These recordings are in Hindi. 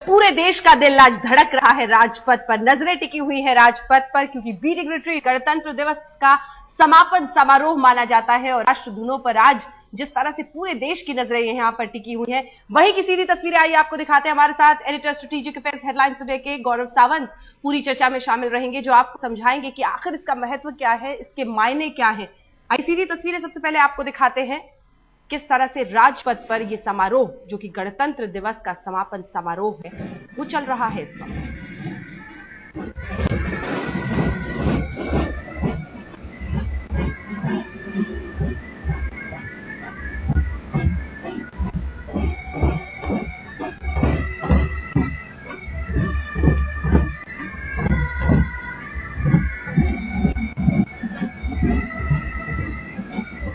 पूरे देश का दिल आज धड़क रहा है राजपथ पर, नजरें टिकी हुई है राजपथ पर, क्योंकि बीटिंग रिट्रीट गणतंत्र दिवस का समापन समारोह माना जाता है और राष्ट्र धुनों पर आज जिस तरह से पूरे देश की नजरें यहां पर टिकी हुई है, वही की सीधी तस्वीरें आइए आपको दिखाते हैं। हमारे साथ एडिटर स्ट्रेटेजिक अफेयर्स हेडलाइन सुबह के गौरव सावंत पूरी चर्चा में शामिल रहेंगे, जो आपको समझाएंगे कि आखिर इसका महत्व क्या है, इसके मायने क्या है। आइए सीधी तस्वीरें सबसे पहले आपको दिखाते हैं किस तरह से राजपथ पर यह समारोह, जो कि गणतंत्र दिवस का समापन समारोह है, वो चल रहा है इस वक्त।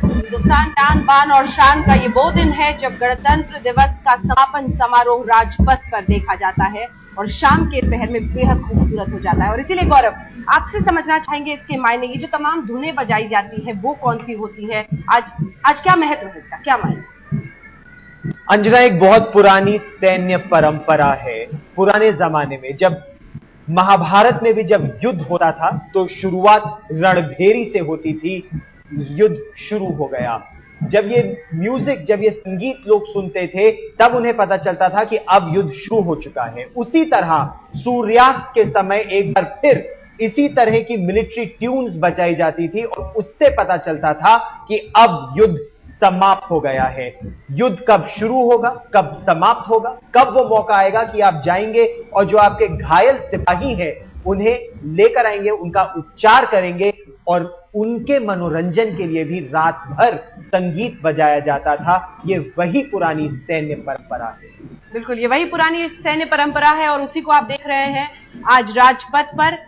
हिंदुस्तान जान बान और शान का ये वो दिन है जब गणतंत्र दिवस का समापन समारोह राजपथ पर देखा जाता है और शाम के पहर में बेहद खूबसूरत हो जाता है। और इसीलिए गौरव, आपसे समझना चाहेंगे इसके मायने, ये जो तमाम धुनें बजाई जाती है वो कौन सी होती है, आज क्या महत्व है इसका, क्या मायने? अंजना, एक बहुत पुरानी सैन्य परंपरा है। पुराने जमाने में जब महाभारत में भी जब युद्ध होता था तो शुरुआत रणभेरी से होती थी। युद्ध शुरू हो गया, जब ये म्यूजिक, जब ये संगीत लोग सुनते थे तब उन्हें पता चलता था कि अब युद्ध शुरू हो चुका है। उसी तरह सूर्यास्त के समय एक बार फिर इसी तरह की मिलिट्री ट्यून्स बजाई जाती थी और उससे पता चलता था कि अब युद्ध समाप्त हो गया है। युद्ध कब शुरू होगा, कब समाप्त होगा, कब वो मौका आएगा कि आप जाएंगे और जो आपके घायल सिपाही हैं उन्हें लेकर आएंगे, उनका उपचार करेंगे और उनके मनोरंजन के लिए भी रात भर संगीत बजाया जाता था। ये वही पुरानी सैन्य परंपरा है। बिल्कुल, ये वही पुरानी सैन्य परंपरा है और उसी को आप देख रहे हैं आज राजपथ पर।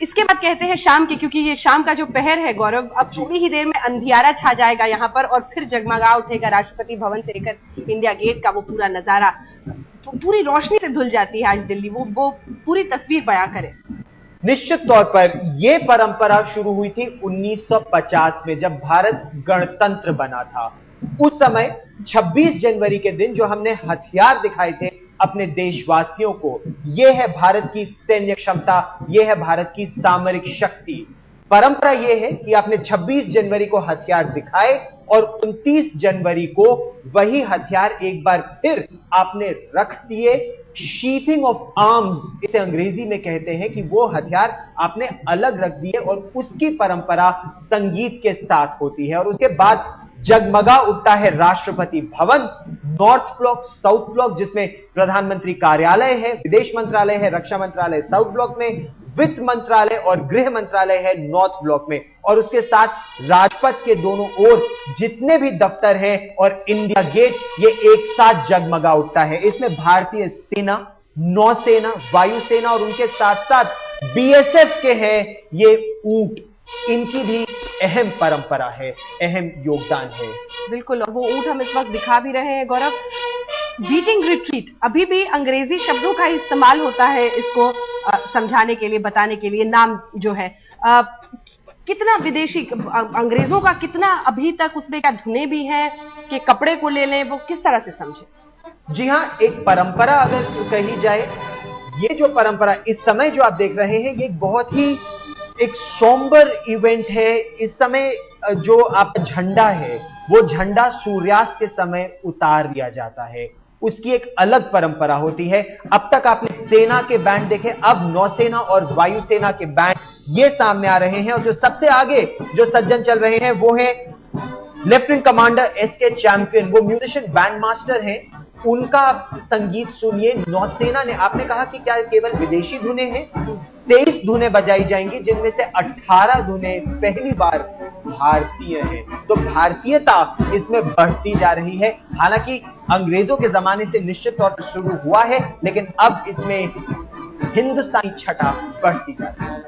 इसके बाद कहते हैं शाम की, क्योंकि ये शाम का जो पहर है गौरव, अब थोड़ी ही देर में अंधियारा छा जाएगा यहाँ पर और फिर जगमगा उठेगा राष्ट्रपति भवन से लेकर इंडिया गेट का वो पूरा नजारा। पूरी रोशनी से धुल जाती है आज दिल्ली, वो पूरी तस्वीर बयां करे। निश्चित तौर पर यह परंपरा शुरू हुई थी 1950 में, जब भारत गणतंत्र बना था। उस समय 26 जनवरी के दिन जो हमने हथियार दिखाए थे अपने देशवासियों को, यह है भारत की सैन्य क्षमता, यह है भारत की सामरिक शक्ति। परंपरा यह है कि आपने 26 जनवरी को हथियार दिखाए और 29 जनवरी को वही हथियार एक बार फिर आपने रख दिए। शीथिंग ऑफ आर्म्स इसे अंग्रेजी में कहते हैं, कि वो हथियार आपने अलग रख दिए और उसकी परंपरा संगीत के साथ होती है। और उसके बाद जगमगा उठता है Rashtrapati Bhavan, north block, south block, जिसमें प्रधानमंत्री कार्यालय है, विदेश मंत्रालय है, रक्षा मंत्रालय साउथ ब्लॉक में, वित्त मंत्रालय और गृह मंत्रालय है नॉर्थ ब्लॉक में। और उसके साथ राजपथ के दोनों ओर जितने भी दफ्तर हैं और इंडिया गेट, ये एक साथ जगमगा उठता है। इसमें भारतीय सेना, नौसेना, वायुसेना और उनके साथ साथ बीएसएफ के हैं ये ऊंट, इनकी भी अहम परंपरा है, अहम योगदान है। बिल्कुल, और वो ऊंट हम इस वक्त दिखा भी रहे हैं गौरव। बीटिंग रिट्रीट, अभी भी अंग्रेजी शब्दों का इस्तेमाल होता है इसको समझाने के लिए, बताने के लिए। नाम जो है कितना विदेशी, अंग्रेजों का कितना अभी तक उसमें क्या धुने भी हैं कि कपड़े को ले लें, वो किस तरह से समझे? जी हां, एक परंपरा अगर कही जाए, ये जो परंपरा इस समय जो आप देख रहे हैं, ये बहुत ही एक सोम्बर इवेंट है। इस समय जो आपका झंडा है, वो झंडा सूर्यास्त के समय उतार दिया जाता है, उसकी एक अलग परंपरा होती है। अब तक आपने सेना के बैंड देखे, अब नौसेना और वायुसेना के बैंड ये सामने आ रहे हैं। और जो सबसे आगे जो सज्जन चल रहे हैं वो है लेफ्टिनेंट कमांडर एसके चैंपियन, वो म्यूजिशियन बैंड मास्टर हैं। उनका संगीत सुनिए। नौसेना ने, आपने कहा कि क्या केवल विदेशी धुनें हैं, 23 धुनें बजाई जाएंगी, जिनमें से 18 धुनें पहली बार भारतीय हैं। तो भारतीयता इसमें बढ़ती जा रही है। हालांकि अंग्रेजों के जमाने से निश्चित तौर पर शुरू हुआ है, लेकिन अब इसमें हिंदुस्तानी छटा बढ़ती जा रही है।